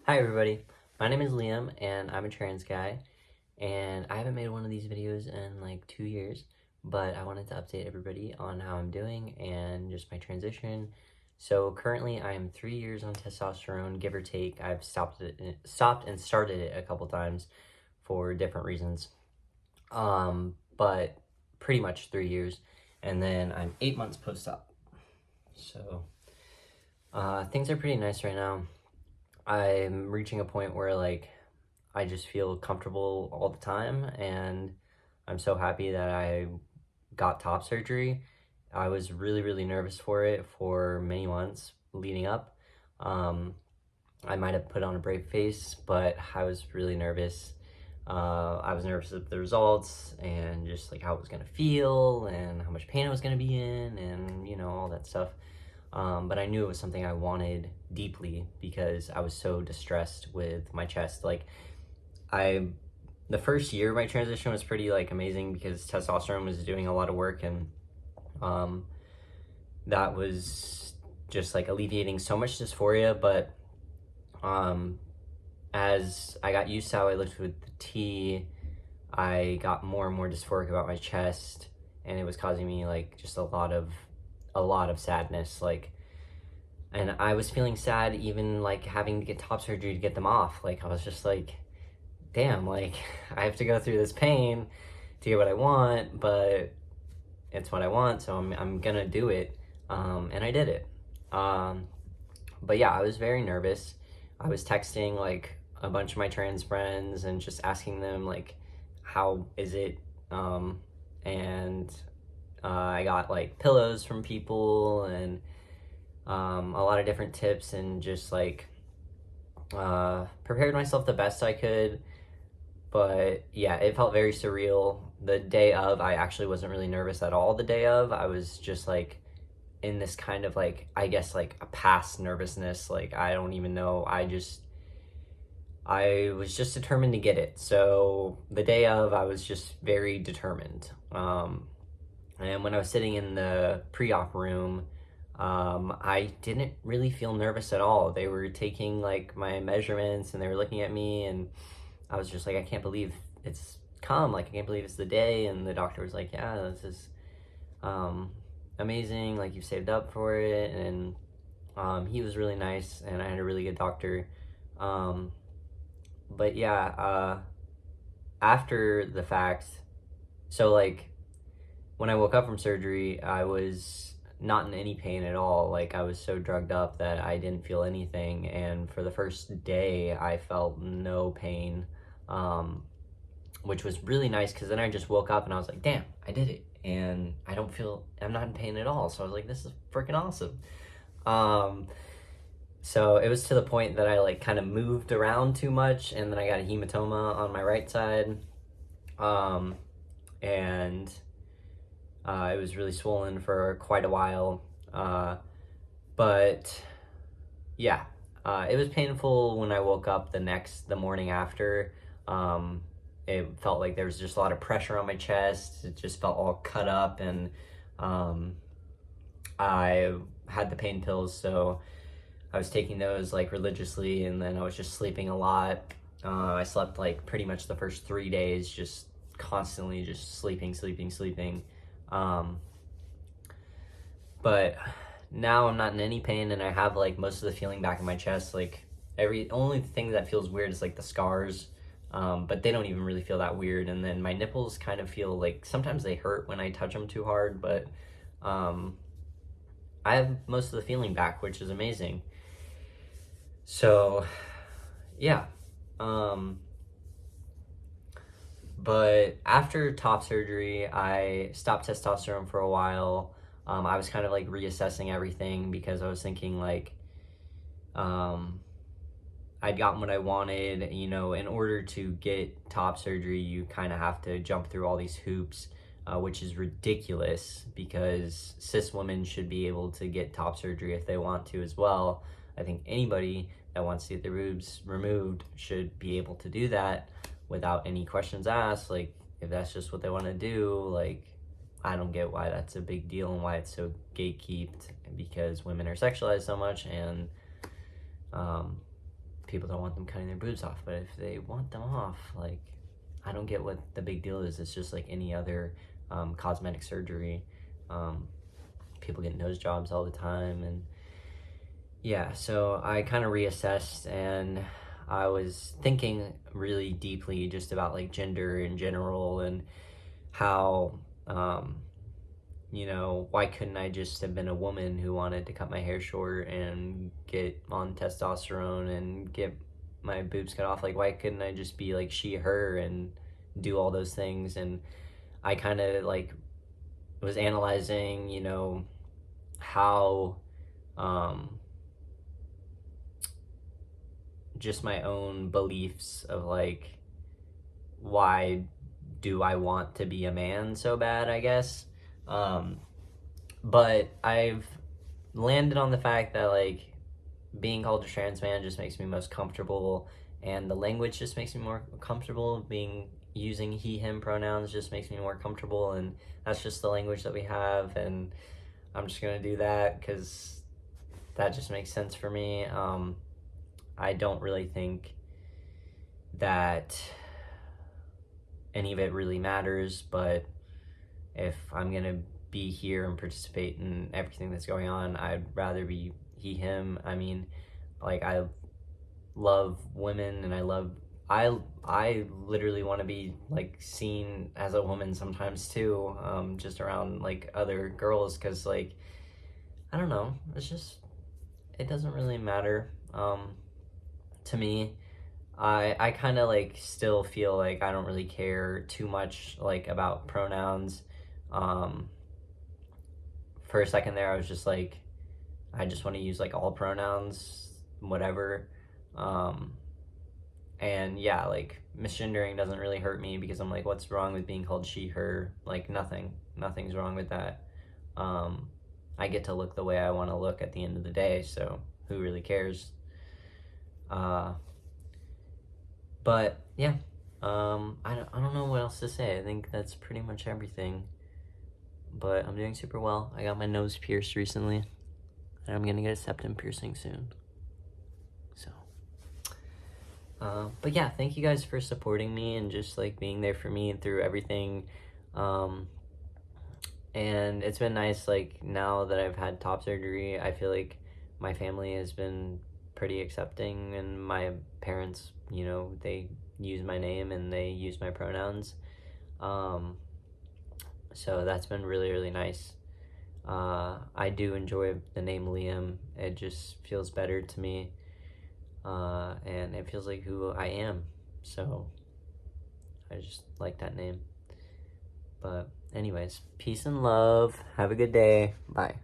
Hi everybody, my name is Liam and I'm a trans guy, and I haven't made one of these videos in like 2 years, but I wanted to update everybody on how I'm doing and just my transition. So currently I am 3 years on testosterone, give or take. I've stopped and started it a couple times for different reasons, but pretty much 3 years, and then I'm 8 months post-op. So things are pretty nice right now. I'm reaching a point where like I just feel comfortable all the time, and I'm so happy that I got top surgery. I was really, really nervous for it for many months leading up. Um, I might have put on a brave face, but I was really nervous. I was nervous of the results and just like how it was gonna feel and how much pain I was gonna be in, and all that stuff. But I knew it was something I wanted deeply because I was so distressed with my chest. Like I the first year of my transition was pretty like amazing because testosterone was doing a lot of work, and um, that was just like alleviating so much dysphoria. But um, as I got used to how I looked with the T, I got more and more dysphoric about my chest, and it was causing me like just a lot of sadness. Like, and I was feeling sad even like having to get top surgery to get them off. Like I was just like, damn, like I have to go through this pain to get what I want, but it's what I want, so I'm gonna do it. And I did it. Um, but yeah, I was very nervous. I was texting like a bunch of my trans friends and just asking them like, how is it? And I got like pillows from people and a lot of different tips, and just like prepared myself the best I could. But yeah, it felt very surreal. The day of, I actually wasn't really nervous at all. The day of, I was just like in this kind of like, I guess like a past nervousness. Like, I don't even know. I was just determined to get it. So the day of, I was just very determined. And when I was sitting in the pre-op room, I didn't really feel nervous at all. They were taking like my measurements and they were looking at me, and I was just like, I can't believe it's come. Like, I can't believe it's the day. And the doctor was like, yeah, this is amazing. Like, you saved up for it. And he was really nice, and I had a really good doctor. Um, but yeah, after the fact, so like when I woke up from surgery, I was not in any pain at all. Like, I was so drugged up that I didn't feel anything. And for the first day, I felt no pain. Um, which was really nice because then I just woke up and I was like, damn, I did it. And I'm not in pain at all. So I was like, this is freaking awesome. Um, so it was to the point that I like kind of moved around too much, and then I got a hematoma on my right side. Um, and it was really swollen for quite a while. But yeah, it was painful when I woke up the morning after. It felt like there was just a lot of pressure on my chest. It just felt all cut up, and um, I had the pain pills, so I was taking those like religiously, and then I was just sleeping a lot. I slept like pretty much the first 3 days, just constantly just sleeping, sleeping, sleeping. Um, but now I'm not in any pain, and I have like most of the feeling back in my chest. Like, every only thing that feels weird is like the scars, but they don't even really feel that weird. And then my nipples kind of feel like sometimes they hurt when I touch them too hard, but um, I have most of the feeling back, which is amazing. So yeah, um, but after top surgery, I stopped testosterone for a while. I was kind of like reassessing everything because I was thinking like, um, I'd gotten what I wanted. In order to get top surgery, you kind of have to jump through all these hoops, which is ridiculous because cis women should be able to get top surgery if they want to as well. I think anybody that wants to get their boobs removed should be able to do that without any questions asked. Like, if that's just what they want to do, like, I don't get why that's a big deal and why it's so gatekeeped, because women are sexualized so much, and people don't want them cutting their boobs off, but if they want them off, like, I don't get what the big deal is. It's just like any other cosmetic surgery. People get nose jobs all the time, and yeah, so I kind of reassessed, and I was thinking really deeply just about like gender in general, and how you know, why couldn't I just have been a woman who wanted to cut my hair short and get on testosterone and get my boobs cut off? Like, why couldn't I just be like she, her, and do all those things? And I kind of like was analyzing, you know, how just my own beliefs of like, why do I want to be a man so bad, I guess. But I've landed on the fact that like being called a trans man just makes me most comfortable, and the language just makes me more comfortable. Using he, him pronouns just makes me more comfortable, and that's just the language that we have, and I'm just gonna do that because that just makes sense for me. I don't really think that any of it really matters, but if I'm gonna be here and participate in everything that's going on, I'd rather be he, him. I mean, like, I love women, and I literally want to be like seen as a woman sometimes too, just around like other girls, because like, I don't know, it doesn't really matter to me. I kind of like still feel like I don't really care too much like about pronouns. For a second there, I was just like, I just want to use like all pronouns, whatever. And yeah, like, misgendering doesn't really hurt me, because I'm like, what's wrong with being called she, her? Like, nothing's wrong with that. I get to look the way I want to look at the end of the day, so who really cares? But yeah, I don't know what else to say. I think that's pretty much everything. But I'm doing super well. I got my nose pierced recently, and I'm gonna get a septum piercing soon. So, but yeah, thank you guys for supporting me and just like being there for me through everything. And it's been nice, like, now that I've had top surgery, I feel like my family has been pretty accepting, and my parents, you know, they use my name and they use my pronouns. So that's been really, really nice. I do enjoy the name Liam. It just feels better to me, and it feels like who I am. So I just like that name. But anyways, peace and love. Have a good day. Bye.